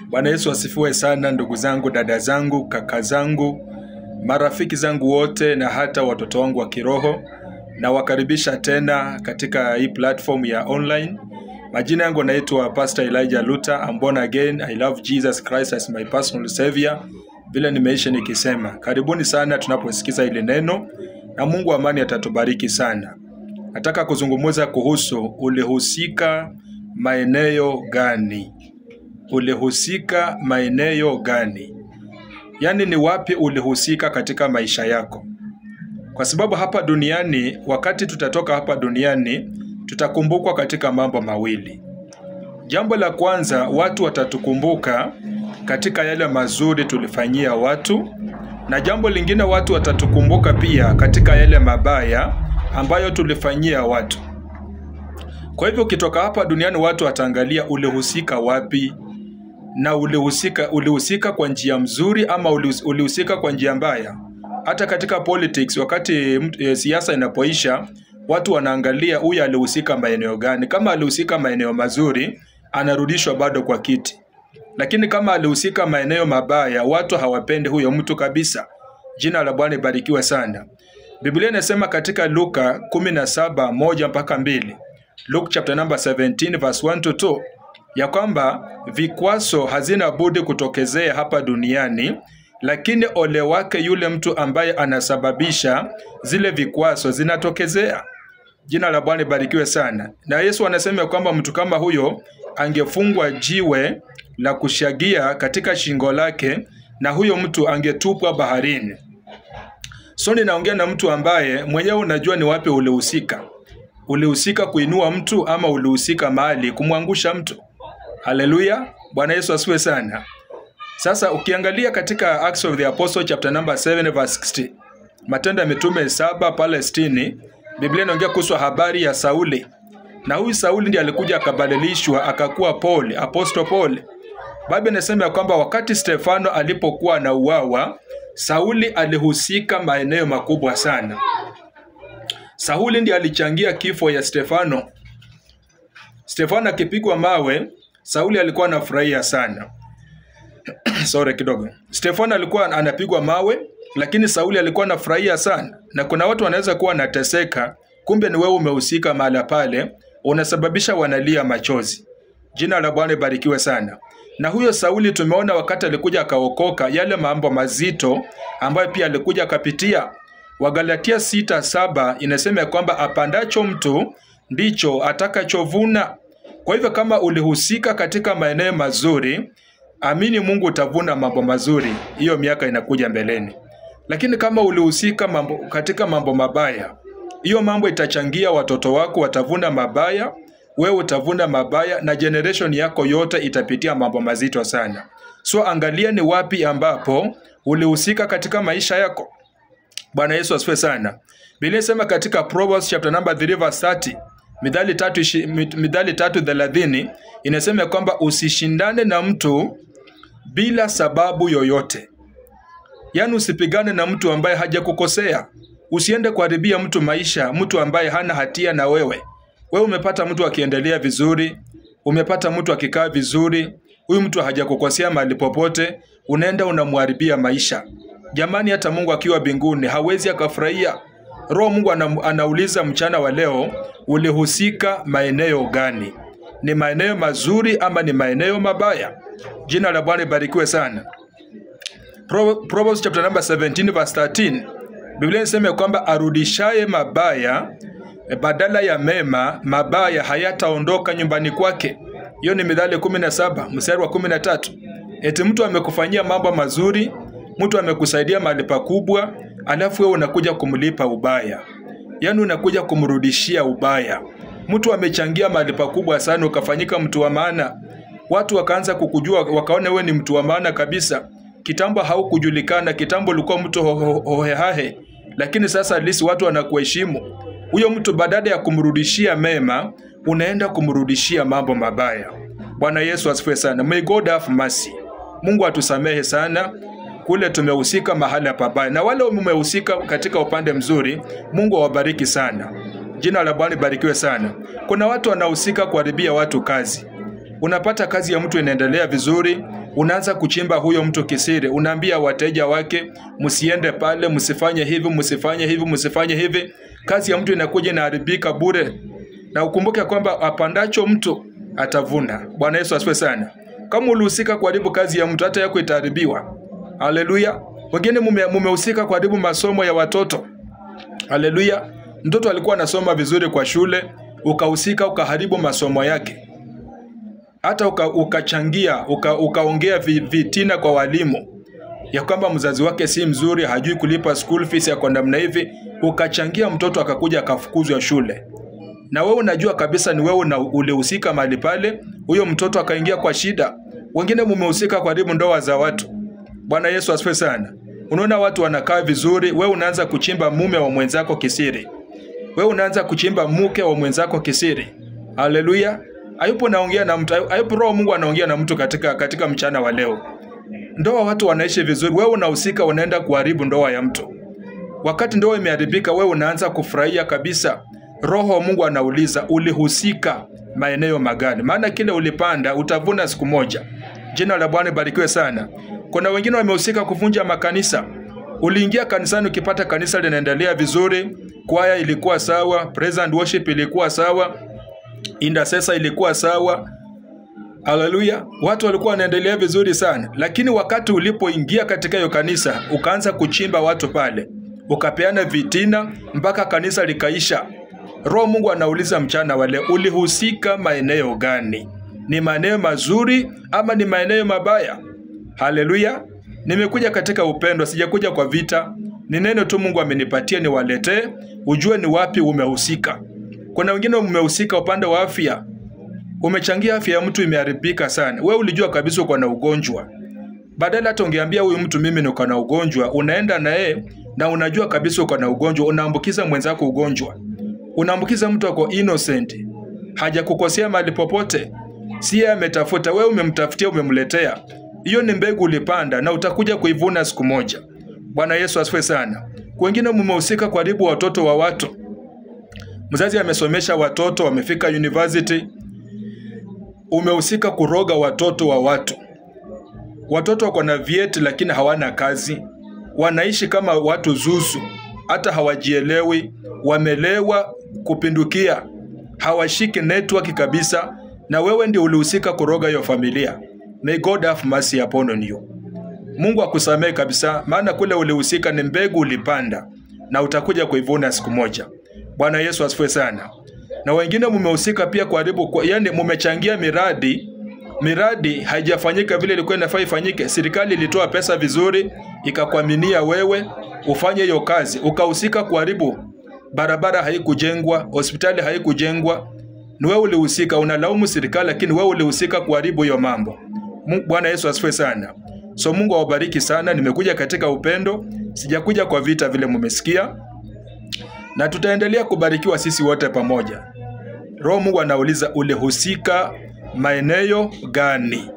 Bwana Yesu asifiwe sana, ndugu zangu, dada zangu, kaka zangu, marafiki zangu wote na hata watoto wangu wa kiroho. Na wakaribisha tena katika hii platform ya online. Majina yangu naitwa Pastor Elijah Luther. I'm born again. I love Jesus Christ as my personal savior. Vile nimeisha nikisema. Karibuni sana tunaposikiza ile neno na Mungu wa amani atatubariki sana. Nataka kuzungumza kuhusu ulihusika maeneo gani? Ulihusika maeneo gani? Yaani ni wapi ulihusika katika maisha yako? Kwa sababu hapa duniani, wakati tutatoka hapa duniani, tutakumbukwa katika mambo mawili. Jambo la kwanza, watu watatukumbuka katika yale mazuri tulifanyia watu, na jambo lingine watu watatukumbuka pia katika yale mabaya ambayo tulifanyia watu. Kwa hivyo ukitoka hapa duniani watu wataangalia ulihusika wapi, na ulihusika kwa njia mzuri ama ulihusika kwa njia mbaya. Hata katika politics, wakati siasa inapoisha, watu wanaangalia huyu alihusika maeneo gani. Kama alihusika maeneo mazuri, anarudishwa bado kwa kiti. Lakini kama alihusika maeneo mabaya, watu hawapendi huyo mtu kabisa. Jina la Bwana libarikiwe sana. Biblia inasema katika Luka 17:1-2. Luke chapter number 17 verse 1-2. Ya kwamba vikwazo hazina budi kutokezea hapa duniani, lakini ole wake yule mtu ambaye anasababisha zile vikwazo zinatokezea. Jina la Bwana libarikiwe sana. Na Yesu anasema kwamba mtu kama huyo angefungwa jiwe la kushagia katika shingo lake, na huyo mtu angetupwa baharini. So ninaongea na mtu ambaye mwenyewe unajua ni wapi ulihusika. Ulihusika kuinua mtu ama ulihusika mahali kumwangusha mtu? Haleluya. Bwana Yesu asifiwe sana. Sasa ukiangalia katika Acts of the Apostle chapter number 7 verse 60. Matendo ya Mitume 7 pale 60, Biblia inaongea kuhusu habari ya Sauli. Na huyu Sauli ndiye alikuja akabadilishwa akakuwa Paul, Apostle Paul. Biblia inasema kwamba wakati Stefano alipokuwa na uawa, Sauli alihusika maeneo makubwa sana. Sauli ndiye alichangia kifo ya Stefano. Stefano akipigwa mawe, Sauli alikuwa anafurahia sana. Sorry kidogo. Stefano alikuwa anapigwa mawe, lakini Sauli alikuwa anafurahia sana. Na kuna watu wanaweza kuwa wanateseka, kumbe ni wewe umehusika mahali pale, unasababisha wanalia machozi. Jina la Bwana libarikiwe sana. Na huyo Sauli tumeona wakati alikuja akaokoka, yale mambo mazito ambayo pia alikuja akapitia. Wagalatia 6:7 inasema kwamba apandacho mtu ndicho atakachovuna. Kwa hivyo kama ulihusika katika maeneo mazuri, amini Mungu utavuna mambo mazuri. Hiyo miaka inakuja mbeleni. Lakini kama ulihusika katika mambo mabaya, hiyo mambo itachangia watoto wako watavuna mabaya, wewe utavuna mabaya, na generation yako yote itapitia mambo mazito sana. So angalia ni wapi ambapo ulihusika katika maisha yako. Bwana Yesu asifiwe sana. Biblia inasema katika Proverbs chapter number 3 verse 30, Mithali 3:30 inasema kwamba usishindane na mtu bila sababu yoyote. Yaani usipigane na mtu ambaye hajakukosea. Usiende kuharibia mtu maisha, mtu ambaye hana hatia na wewe. Wewe umepata mtu akiendelea vizuri, umepata mtu akikaa vizuri, huyu mtu hajakukosea mahali popote, unaenda unamharibia maisha. Jamani, hata Mungu akiwa mbinguni hawezi akafurahia. Roho Mungu anauliza mchana wa leo, ulihusika maeneo gani? Ni maeneo mazuri ama ni maeneo mabaya? Jina la Bwana libarikiwe sana. Proverbs chapter number 17 verse 13. Biblia inasema kwamba arudishaye mabaya badala ya mema, mabaya hayataondoka nyumbani kwake. Hiyo ni Mithali 17:13. Eti mtu amekufanyia mambo mazuri, mtu amekusaidia mahali pakubwa, alafu wewe unakuja kumlipa ubaya. Yaani unakuja kumrudishia ubaya. Mtu amechangia mahali pakubwa sana, ukafanyika mtu wa maana. Watu wakaanza kukujua, wakaona wewe ni mtu wa maana kabisa. Kitambo haukujulikana, kitambo ulikuwa mtu hohehahe, lakini sasa at least watu wanakuheshimu. Huyo mtu badala ya kumrudishia mema, unaenda kumrudishia mambo mabaya. Bwana Yesu asifiwe sana. May God have mercy. Mungu atusamehe sana kule tumehusika mahali pabaya. Na wale umehusika katika upande mzuri, Mungu awabariki sana. Jina la Bwana libarikiwe sana. Kuna watu wanahusika kuharibia watu kazi. Unapata kazi ya mtu inaendelea vizuri, Unaanza kuchimba huyo mtu kisiri. Unaambia wateja wake, msiende pale, msifanye hivi, msifanye hivi, msifanye hivi. Kazi ya mtu inakuja inaharibika bure. Na ukumbuke kwamba apandacho mtu atavuna. Bwana Yesu asifiwe sana. Kama ulihusika kuharibu kazi ya mtu, hata yako itaharibiwa. Haleluya. Wengine mumehusika kuharibu masomo ya watoto. Haleluya. Mtoto alikuwa anasoma vizuri kwa shule, ukahusika ukaharibu masomo yake. Hata ukachangia, ukaongea vitina kwa walimu ya kwamba mzazi wake si mzuri, hajui kulipa school fees ya kwa namna hivi, ukachangia mtoto akakuja akafukuzwa shule. Na wewe unajua kabisa ni wewe ulihusika mahali pale, huyo mtoto akaingia kwa shida. Wengine mumehusika kuharibu ndoa za watu. Bwana Yesu asifiwe sana. Unaona watu wanakaa vizuri, wewe unaanza kuchimba mume wa mwenzako kisiri. Wewe unaanza kuchimba mke wa mwenzako kisiri. Haleluya. Hayupo naongea na mtu, hayupo Roho Mungu anaongea na mtu katika mchana wa leo. Ndoa watu wanaishi vizuri, wewe unahusika unaenda kuharibu ndoa ya mtu. Wakati ndoa imeharibika, wewe unaanza kufurahia kabisa. Roho wa Mungu anauliza, ulihusika maeneo magani? Maana kile ulipanda utavuna siku moja. Jina la Bwana barikiwe sana. Kuna wengine wamehusika kuvunja makanisa. Uliingia kanisani ukipata kanisa linaendelea vizuri, kwaya ilikuwa sawa, praise and worship ilikuwa sawa, intercessor ilikuwa sawa. Haleluya. Watu walikuwa wanaendelea vizuri sana. Lakini wakati ulipoingia katika hiyo kanisa, ukaanza kuchimba watu pale, ukapeana vitina mpaka kanisa likaisha. Roho Mungu anauliza mchana wale, ulihusika maeneo gani? Ni maeneo mazuri ama ni maeneo mabaya? Haleluya. Nimekuja katika upendo, sijakuja kwa vita. Ni neno tu Mungu amenipatia niwaletee, ujue ni wapi umehusika. Kuna wengine umehusika upande wa afya. Umechangia afya ya mtu imeharibika sana. Wewe ulijua kabisa uko na ugonjwa. Badala hata ungeambia huyu mtu mimi niko na ugonjwa, unaenda na yeye na unajua kabisa uko na ugonjwa, unaambukiza mwenzako ugonjwa. Unaambukiza mtu wako innocent. Hajakukosea mahali popote. Si yeye ametafuta, wewe umemtafutia, umemletea. Hiyo ni mbegu ulipanda na utakuja kuivuna siku moja. Bwana Yesu asifiwe sana. Wengine mmehusika kuharibu watoto wa watu. Mzazi amesomesha watoto, wamefika university. Umehusika kuroga watoto wa watu. Watoto wako na vyeti lakini hawana kazi. Wanaishi kama watu zuzu. Hata hawajielewi, wamelewa kupindukia. Hawashiki network kabisa, na wewe ndio ulihusika kuroga hiyo familia. May God have mercy upon you. Mungu akusamehe kabisa, maana kule ulihusika ni mbegu ulipanda na utakuja kuivuna siku moja. Bwana Yesu asifiwe sana. Na wengine mmehusika pia kuharibu, yani mmechangia miradi haijafanyika vile ilikuwa inafaa ifanyike. Serikali ilitoa pesa vizuri, ikakuaminia wewe ufanye hiyo kazi, ukahusika kuharibu. Barabara haikujengwa, hospitali haikujengwa. Ni wewe ulihusika, unalaumu serikali lakini wewe ulihusika kuharibu hiyo mambo. Bwana Yesu asifiwe sana. So Mungu awabariki sana. Nimekuja katika upendo, sijakuja kwa vita vile mmesikia. Na tutaendelea kubarikiwa sisi wote pamoja. Roho Mungu anauliza, ulihusika maeneo gani?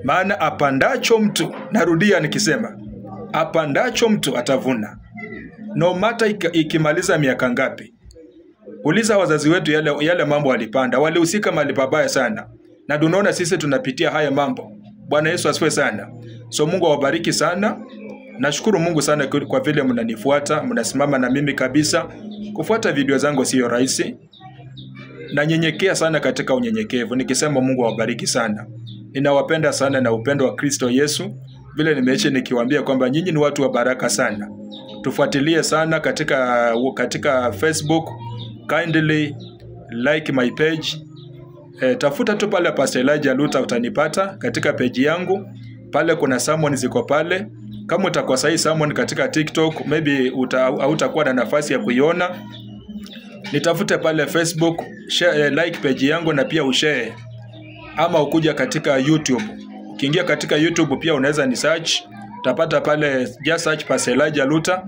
Maana apandacho mtu, narudia nikisema, apandacho mtu atavuna. No matter ikimaliza miaka ngapi. Uliza wazazi wetu yale mambo walipanda, walihusika mahali pabaya sana. Na tunaona sisi tunapitia haya mambo. Bwana Yesu asifiwe sana. So Mungu awabariki sana. Nashukuru Mungu sana kwa vile mnanifuata, mnasimama na mimi kabisa. Kufuata video zangu sio rahisi. Na nyenyekea sana katika unyenyekevu. Nikisema Mungu awabariki sana. Ninawapenda sana na upendo wa Kristo Yesu. Vile nimeishi nikiwaambia kwamba nyinyi ni watu wa baraka sana. Tufuatilie sana katika Facebook. Kindly like my page. Tafuta tu pale Pastor Elijah Luta utanipata katika page yangu. Pale kuna sermon ziko pale. Kama utakosa hii sermon katika TikTok, maybe hautakuwa na nafasi ya kuiona. Nitafute pale Facebook, share, like page yangu na pia ushare. Ama ukuja katika YouTube. Ukiingia katika YouTube pia unaweza ni search. Utapata pale, just search Pastor Elijah Luta.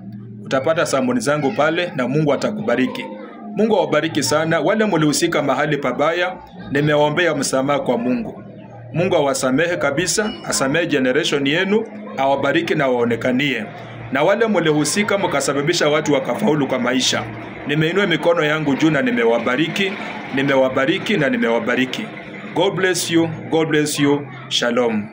Utapata sermon zangu pale na Mungu atakubariki. Mungu awabariki sana. Wale mlihusika mahali pabaya, nimewaombea msamaha kwa Mungu. Mungu awasamehe kabisa, asamehe generation yenu, awabariki na waonekanie. Na wale mlihusika mkasababisha watu wakafaulu kwa maisha, nimeinua mikono yangu juu na nimewabariki na nimewabariki. God bless you. God bless you. Shalom.